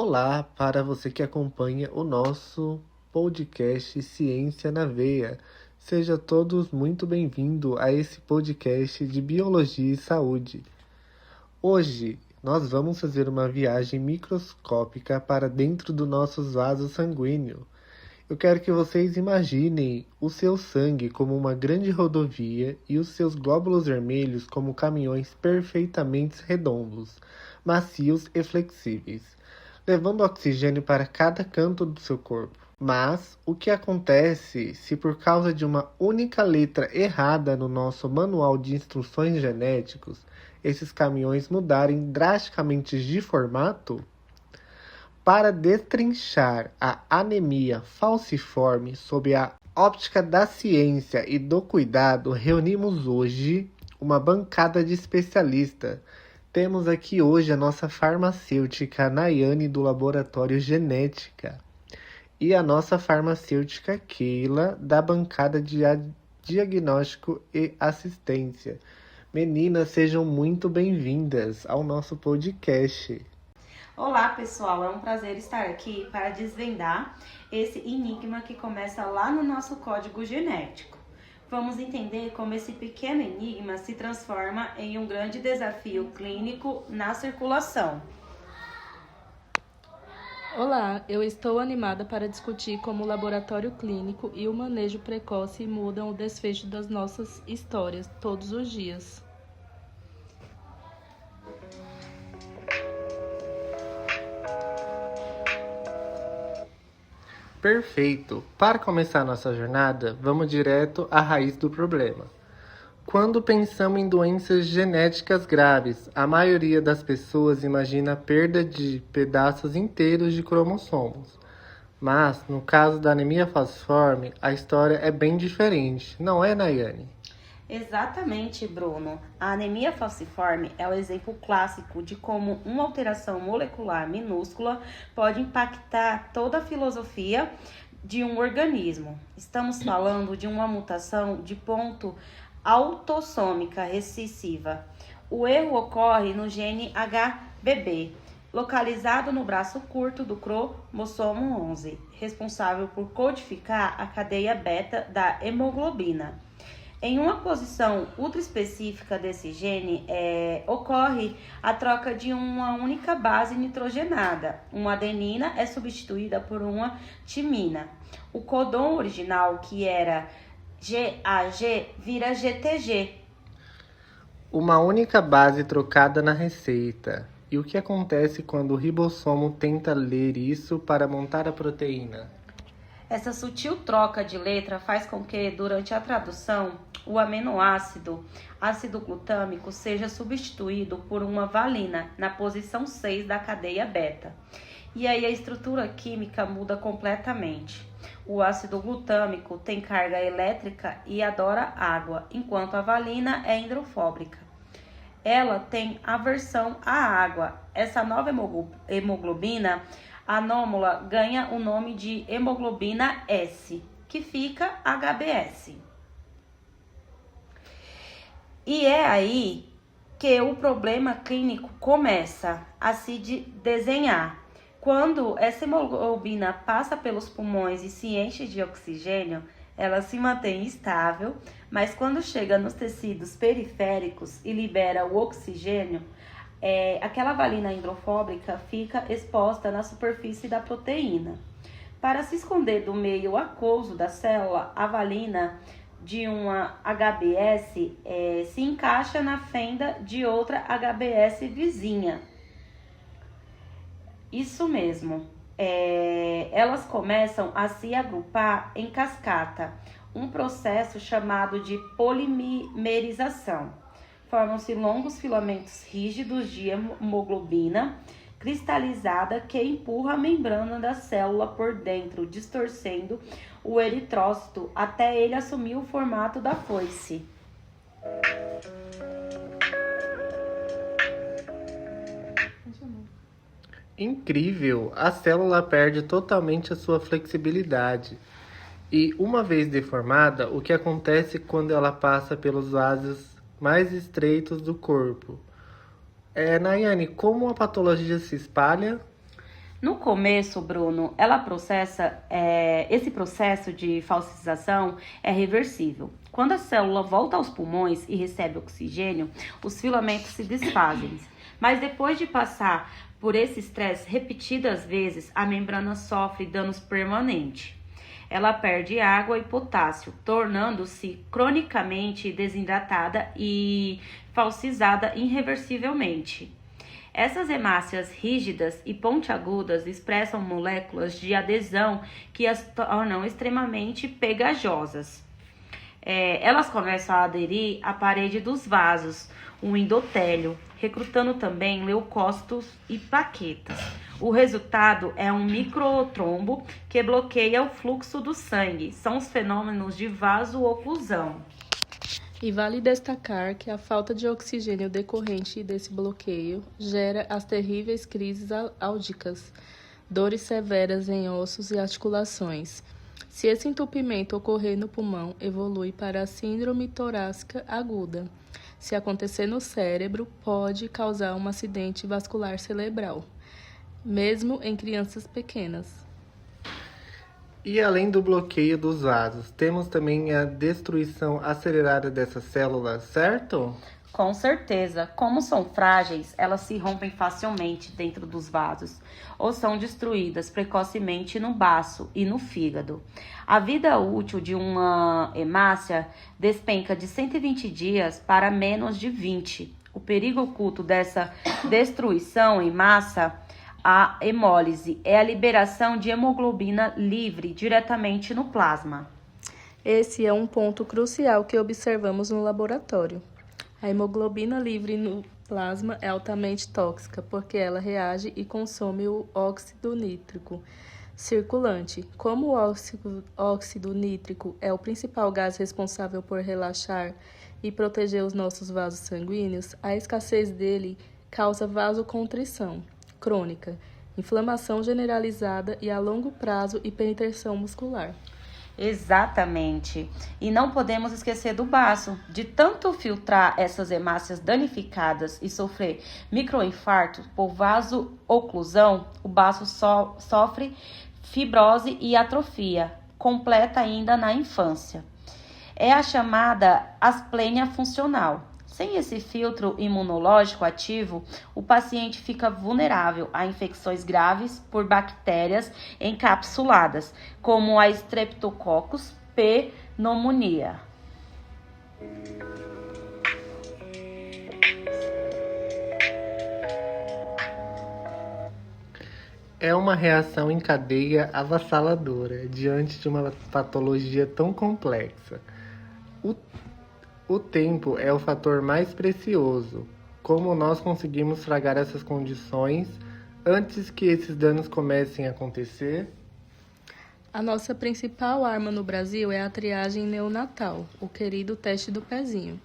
Olá para você que acompanha o nosso podcast Ciência na Veia. Seja todos muito bem-vindos a esse podcast de Biologia e Saúde. Hoje nós vamos fazer uma viagem microscópica para dentro do nosso vaso sanguíneo. Eu quero que vocês imaginem o seu sangue como uma grande rodovia e os seus glóbulos vermelhos como caminhões perfeitamente redondos, macios e flexíveis, levando oxigênio para cada canto do seu corpo. Mas o que acontece se por causa de uma única letra errada no nosso manual de instruções genéticos, esses caminhões mudarem drasticamente de formato? Para destrinchar a anemia falciforme sob a óptica da ciência e do cuidado, reunimos hoje uma bancada de especialistas. Temos aqui hoje a nossa farmacêutica Nayane do Laboratório Genética e a nossa farmacêutica Keila da bancada de Diagnóstico e Assistência. Meninas, sejam muito bem-vindas ao nosso podcast. Olá pessoal, é um prazer estar aqui para desvendar esse enigma que começa lá no nosso código genético. Vamos entender como esse pequeno enigma se transforma em um grande desafio clínico na circulação. Olá, eu estou animada para discutir como o laboratório clínico e o manejo precoce mudam o desfecho das nossas histórias todos os dias. Perfeito! Para começar nossa jornada, vamos direto à raiz do problema. Quando pensamos em doenças genéticas graves, a maioria das pessoas imagina a perda de pedaços inteiros de cromossomos. Mas, no caso da anemia falciforme, a história é bem diferente, não é, Nayane? Exatamente, Bruno. A anemia falciforme é o exemplo clássico de como uma alteração molecular minúscula pode impactar toda a filosofia de um organismo. Estamos falando de uma mutação de ponto autossômica recessiva. O erro ocorre no gene HBB, localizado no braço curto do cromossomo 11, responsável por codificar a cadeia beta da hemoglobina. Em uma posição ultraespecífica desse gene, ocorre a troca de uma única base nitrogenada. Uma adenina é substituída por uma timina. O codon original, que era GAG, vira GTG. Uma única base trocada na receita. E o que acontece quando o ribossomo tenta ler isso para montar a proteína? Essa sutil troca de letra faz com que, durante a tradução, o aminoácido ácido glutâmico seja substituído por uma valina na posição 6 da cadeia beta. E aí a estrutura química muda completamente. O ácido glutâmico tem carga elétrica e adora água, enquanto a valina é hidrofóbica. Ela tem aversão à água. Essa nova hemoglobina anômala ganha o nome de hemoglobina S, que fica HbS. E é aí que o problema clínico começa a se desenhar. Quando essa hemoglobina passa pelos pulmões e se enche de oxigênio, ela se mantém estável, mas quando chega nos tecidos periféricos e libera o oxigênio, aquela valina hidrofóbica fica exposta na superfície da proteína. Para se esconder do meio aquoso da célula, a valina de uma HbS se encaixa na fenda de outra HbS vizinha. Isso mesmo. Elas começam a se agrupar em cascata, um processo chamado de polimerização. Formam-se longos filamentos rígidos de hemoglobina cristalizada que empurra a membrana da célula por dentro, distorcendo o eritrócito até ele assumir o formato da foice. Incrível! A célula perde totalmente a sua flexibilidade. E, uma vez deformada, o que acontece quando ela passa pelos vasos mais estreitos do corpo? Nayane, como a patologia se espalha? No começo, Bruno, esse processo de falsização é reversível. Quando a célula volta aos pulmões e recebe oxigênio, os filamentos se desfazem. Mas depois de passar por esse estresse repetidas vezes, a membrana sofre danos permanentes. Ela perde água e potássio, tornando-se cronicamente desidratada e falsizada irreversivelmente. Essas hemácias rígidas e pontiagudas expressam moléculas de adesão que as tornam extremamente pegajosas. Elas começam a aderir à parede dos vasos, o endotélio, recrutando também leucócitos e plaquetas. O resultado é um microtrombo que bloqueia o fluxo do sangue. São os fenômenos de vasooclusão. E vale destacar que a falta de oxigênio decorrente desse bloqueio gera as terríveis crises áudicas, dores severas em ossos e articulações. Se esse entupimento ocorrer no pulmão, evolui para a síndrome torácica aguda. Se acontecer no cérebro, pode causar um acidente vascular cerebral, mesmo em crianças pequenas. E além do bloqueio dos vasos, temos também a destruição acelerada dessas células, certo? Com certeza, como são frágeis, elas se rompem facilmente dentro dos vasos ou são destruídas precocemente no baço e no fígado. A vida útil de uma hemácia despenca de 120 dias para menos de 20. O perigo oculto dessa destruição em massa, a hemólise, é a liberação de hemoglobina livre diretamente no plasma. Esse é um ponto crucial que observamos no laboratório. A hemoglobina livre no plasma é altamente tóxica porque ela reage e consome o óxido nítrico circulante. Como o óxido nítrico é o principal gás responsável por relaxar e proteger os nossos vasos sanguíneos, a escassez dele causa vasoconstrição crônica, inflamação generalizada e, a longo prazo, hipertensão muscular. Exatamente. E não podemos esquecer do baço. De tanto filtrar essas hemácias danificadas e sofrer microinfarto por vasooclusão, o baço sofre fibrose e atrofia, completa ainda na infância. É a chamada asplenia funcional. Sem esse filtro imunológico ativo, o paciente fica vulnerável a infecções graves por bactérias encapsuladas, como a Streptococcus pneumoniae. É uma reação em cadeia avassaladora diante de uma patologia tão complexa. O tempo é o fator mais precioso. Como nós conseguimos tragar essas condições antes que esses danos comecem a acontecer? A nossa principal arma no Brasil é a triagem neonatal, o querido teste do pezinho,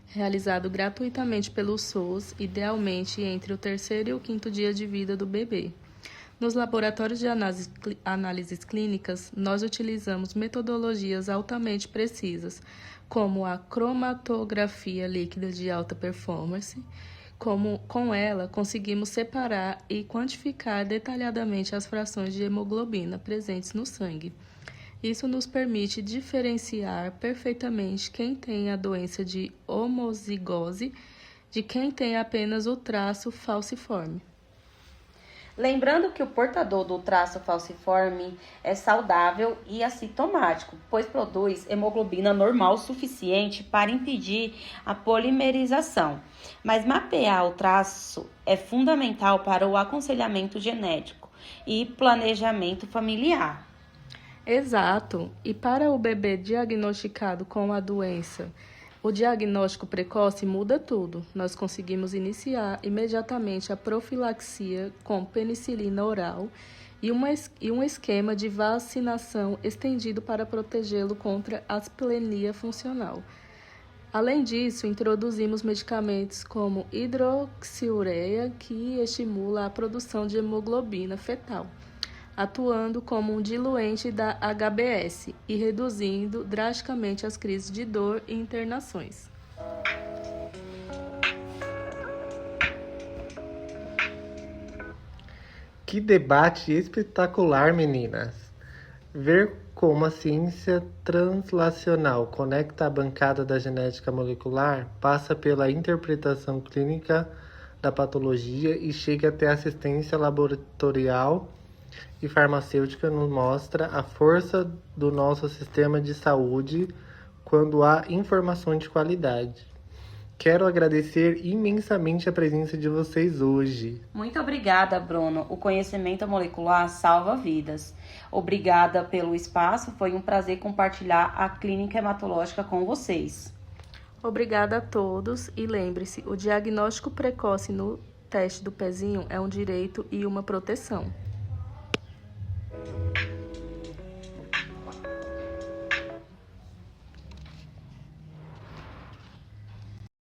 realizado gratuitamente pelo SUS, idealmente entre o 3º e o 5º dia de vida do bebê. Nos laboratórios de análises clínicas, nós utilizamos metodologias altamente precisas, como a cromatografia líquida de alta performance. Com ela, conseguimos separar e quantificar detalhadamente as frações de hemoglobina presentes no sangue. Isso nos permite diferenciar perfeitamente quem tem a doença de homozigose de quem tem apenas o traço falciforme. Lembrando que o portador do traço falciforme é saudável e assintomático, pois produz hemoglobina normal suficiente para impedir a polimerização. Mas mapear o traço é fundamental para o aconselhamento genético e planejamento familiar. Exato. E para o bebê diagnosticado com a doença, o diagnóstico precoce muda tudo. Nós conseguimos iniciar imediatamente a profilaxia com penicilina oral e um esquema de vacinação estendido para protegê-lo contra a asplenia funcional. Além disso, introduzimos medicamentos como hidroxiureia, que estimula a produção de hemoglobina fetal, atuando como um diluente da HBS e reduzindo drasticamente as crises de dor e internações. Que debate espetacular, meninas! Ver como a ciência translacional conecta a bancada da genética molecular passa pela interpretação clínica da patologia e chega até a assistência laboratorial e farmacêutica, nos mostra a força do nosso sistema de saúde quando há informação de qualidade. Quero agradecer imensamente a presença de vocês hoje. Muito obrigada, Bruno. O conhecimento molecular salva vidas. Obrigada pelo espaço. Foi um prazer compartilhar a clínica hematológica com vocês. Obrigada a todos e lembre-se, o diagnóstico precoce no teste do pezinho é um direito e uma proteção.